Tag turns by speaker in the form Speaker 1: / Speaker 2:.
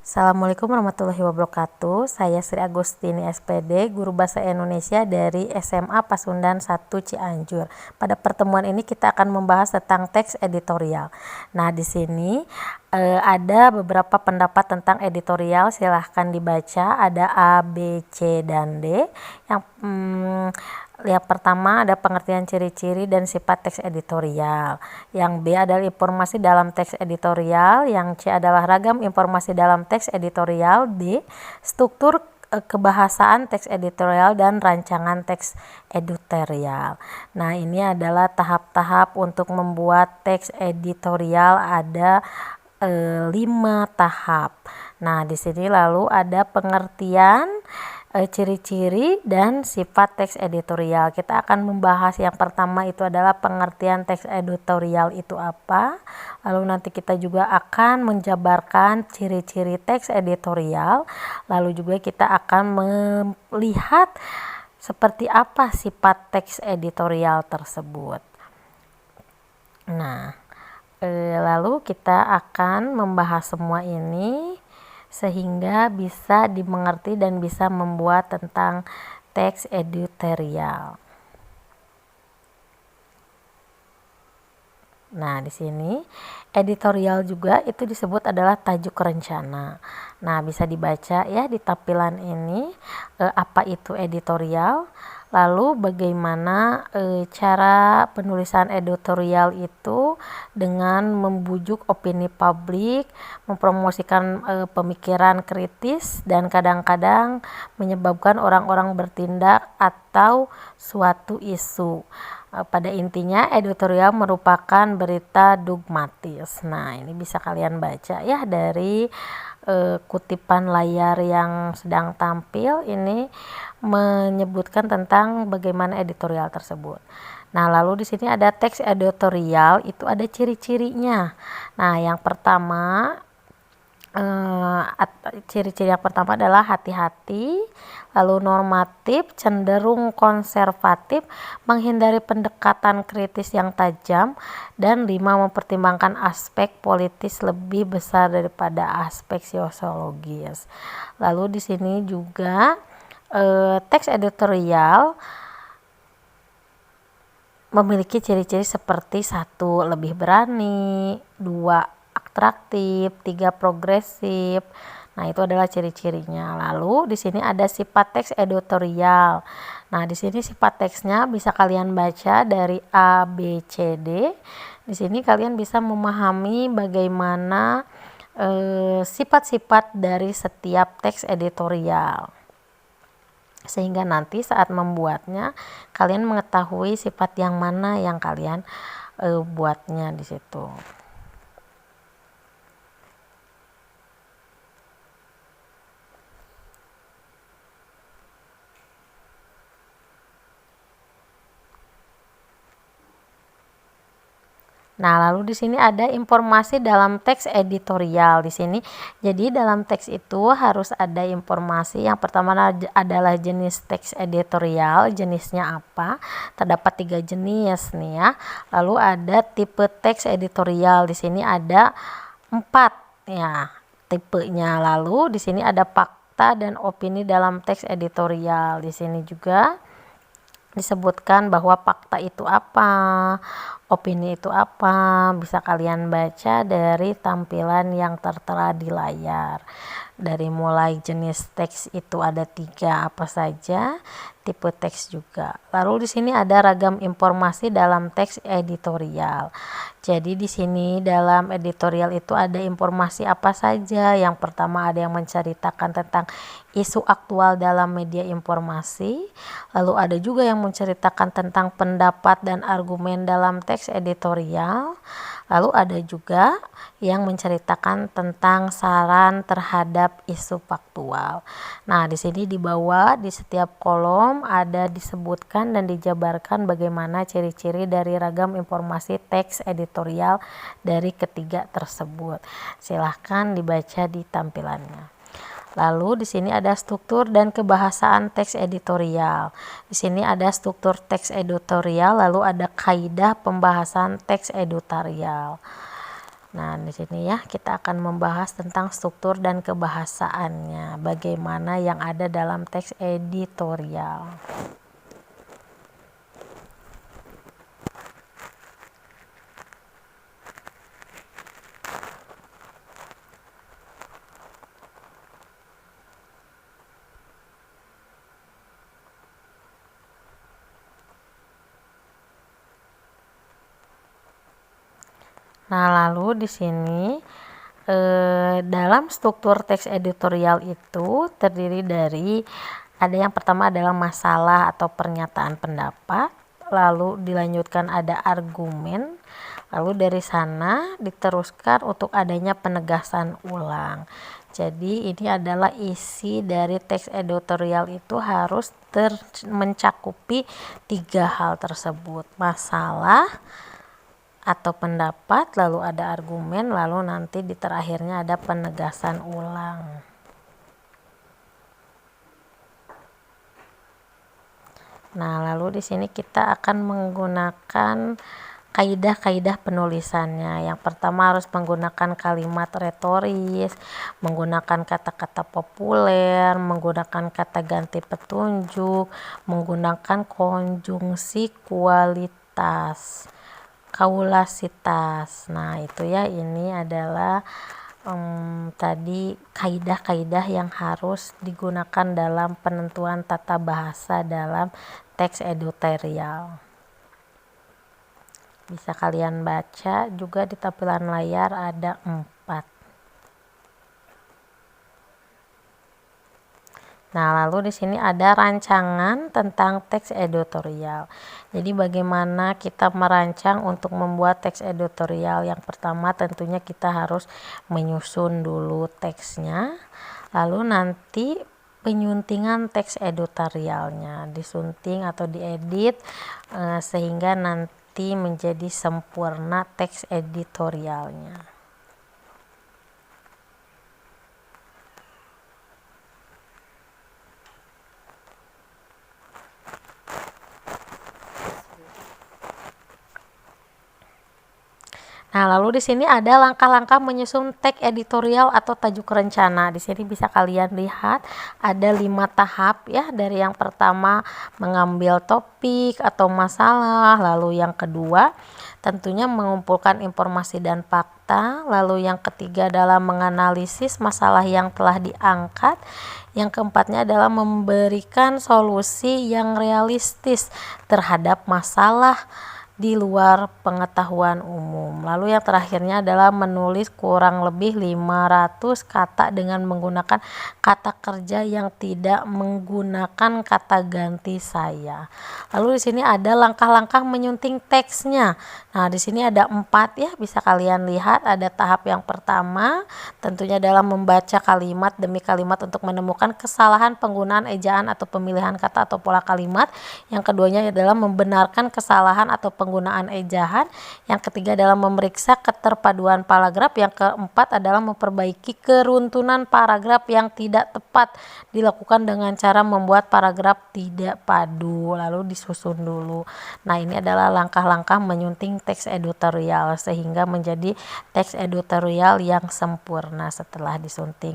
Speaker 1: Assalamualaikum warahmatullahi wabarakatuh. Saya Sri Agustini SPD, Guru Bahasa Indonesia dari SMA Pasundan 1 Cianjur. Pada pertemuan ini kita akan membahas tentang teks editorial. Nah, di sini ada beberapa pendapat tentang editorial, silahkan dibaca. Ada A, B, C, dan D. Yang pertama ada pengertian ciri-ciri dan sifat teks editorial. Yang B adalah informasi dalam teks editorial. Yang C adalah ragam informasi dalam teks editorial. D, struktur kebahasaan teks editorial dan rancangan teks editorial. Nah, ini adalah tahap-tahap untuk membuat teks editorial, ada 5 tahap. Nah, di sini lalu ada pengertian ciri-ciri dan sifat teks editorial. Kita akan membahas yang pertama itu adalah pengertian teks editorial itu apa. Lalu nanti kita juga akan menjabarkan ciri-ciri teks editorial. Lalu juga kita akan melihat seperti apa sifat teks editorial tersebut. Nah, lalu kita akan membahas semua ini sehingga bisa dimengerti dan bisa membuat tentang teks editorial. Nah, di sini editorial juga itu disebut adalah tajuk rencana. Nah, bisa dibaca ya di tampilan ini apa itu editorial. Lalu bagaimana cara penulisan editorial itu dengan membujuk opini publik, mempromosikan pemikiran kritis, dan kadang-kadang menyebabkan orang-orang bertindak atau suatu isu. Pada intinya editorial merupakan berita dogmatis. Nah, ini bisa kalian baca ya dari kutipan layar yang sedang tampil ini menyebutkan tentang bagaimana editorial tersebut. Nah, lalu di sini ada teks editorial itu ada ciri-cirinya. Nah, yang pertama ciri-ciri yang pertama adalah hati-hati, lalu normatif, cenderung konservatif, menghindari pendekatan kritis yang tajam, dan 5 mempertimbangkan aspek politis lebih besar daripada aspek sosiologis. Lalu di sini juga teks editorial memiliki ciri-ciri seperti 1. Lebih berani, 2. atraktif, 3. progresif. Nah, itu adalah ciri-cirinya. Lalu di sini ada sifat teks editorial. Nah, di sini sifat teksnya bisa kalian baca dari A, B, C, D. Di sini kalian bisa memahami bagaimana sifat-sifat dari setiap teks editorial. Sehingga nanti saat membuatnya kalian mengetahui sifat yang mana yang kalian buatnya di situ. Nah, lalu di sini ada informasi dalam teks editorial di sini. Jadi dalam teks itu harus ada informasi. Yang pertama adalah jenis teks editorial, jenisnya apa? Terdapat 3 jenis nih ya. Lalu ada tipe teks editorial. Di sini ada 4 ya tipenya. Lalu di sini ada fakta dan opini dalam teks editorial. Di sini juga disebutkan bahwa fakta itu apa, opini itu apa, bisa kalian baca dari tampilan yang tertera di layar. Dari mulai jenis teks itu ada 3 apa saja, tipe teks juga. Lalu di sini ada ragam informasi dalam teks editorial. Jadi di sini dalam editorial itu ada informasi apa saja. Yang pertama ada yang menceritakan tentang isu aktual dalam media informasi. Lalu ada juga yang menceritakan tentang pendapat dan argumen dalam teks editorial. Lalu ada juga yang menceritakan tentang saran terhadap isu faktual. Nah, di sini di bawah di setiap kolom ada disebutkan dan dijabarkan bagaimana ciri-ciri dari ragam informasi teks editorial dari ketiga tersebut. Silahkan dibaca di tampilannya. Lalu di sini ada struktur dan kebahasaan teks editorial. Di sini ada struktur teks editorial, lalu ada kaidah pembahasan teks editorial. Nah, di sini ya kita akan membahas tentang struktur dan kebahasaannya, bagaimana yang ada dalam teks editorial. Nah, lalu di sini dalam struktur teks editorial itu terdiri dari ada yang pertama adalah masalah atau pernyataan pendapat, lalu dilanjutkan ada argumen, lalu dari sana diteruskan untuk adanya penegasan ulang. Jadi ini adalah isi dari teks editorial itu harus mencakupi 3 hal tersebut: masalah atau pendapat, lalu ada argumen, lalu nanti di terakhirnya ada penegasan ulang. Nah, lalu di sini kita akan menggunakan kaidah-kaidah penulisannya. Yang pertama harus menggunakan kalimat retoris, menggunakan kata-kata populer, menggunakan kata ganti petunjuk, menggunakan konjungsi kaulasitas. Nah, itu ya, ini adalah tadi kaidah-kaidah yang harus digunakan dalam penentuan tata bahasa dalam teks editorial. Bisa kalian baca juga di tampilan layar ada 4. Nah, lalu di sini ada rancangan tentang teks editorial. Jadi bagaimana kita merancang untuk membuat teks editorial? Yang pertama tentunya kita harus menyusun dulu teksnya, lalu nanti penyuntingan teks editorialnya, disunting atau diedit sehingga nanti menjadi sempurna teks editorialnya. Nah, lalu di sini ada langkah-langkah menyusun teks editorial atau tajuk rencana. Di sini bisa kalian lihat ada 5 tahap ya. Dari yang pertama mengambil topik atau masalah, lalu yang kedua tentunya mengumpulkan informasi dan fakta, lalu yang ketiga adalah menganalisis masalah yang telah diangkat, yang keempatnya adalah memberikan solusi yang realistis terhadap masalah di luar pengetahuan umum. Lalu yang terakhirnya adalah menulis kurang lebih 500 kata dengan menggunakan kata kerja yang tidak menggunakan kata ganti saya. Lalu di sini ada langkah-langkah menyunting teksnya. Nah, di sini ada 4 ya, bisa kalian lihat. Ada tahap yang pertama tentunya adalah membaca kalimat demi kalimat untuk menemukan kesalahan penggunaan ejaan atau pemilihan kata atau pola kalimat. Yang keduanya adalah membenarkan kesalahan atau penggunaan ejaan. Yang ketiga adalah memeriksa keterpaduan paragraf. Yang keempat adalah memperbaiki keruntuhan paragraf yang tidak tepat, dilakukan dengan cara membuat paragraf tidak padu, lalu disusun dulu. Nah, ini adalah langkah-langkah menyunting teks editorial sehingga menjadi teks editorial yang sempurna setelah disunting.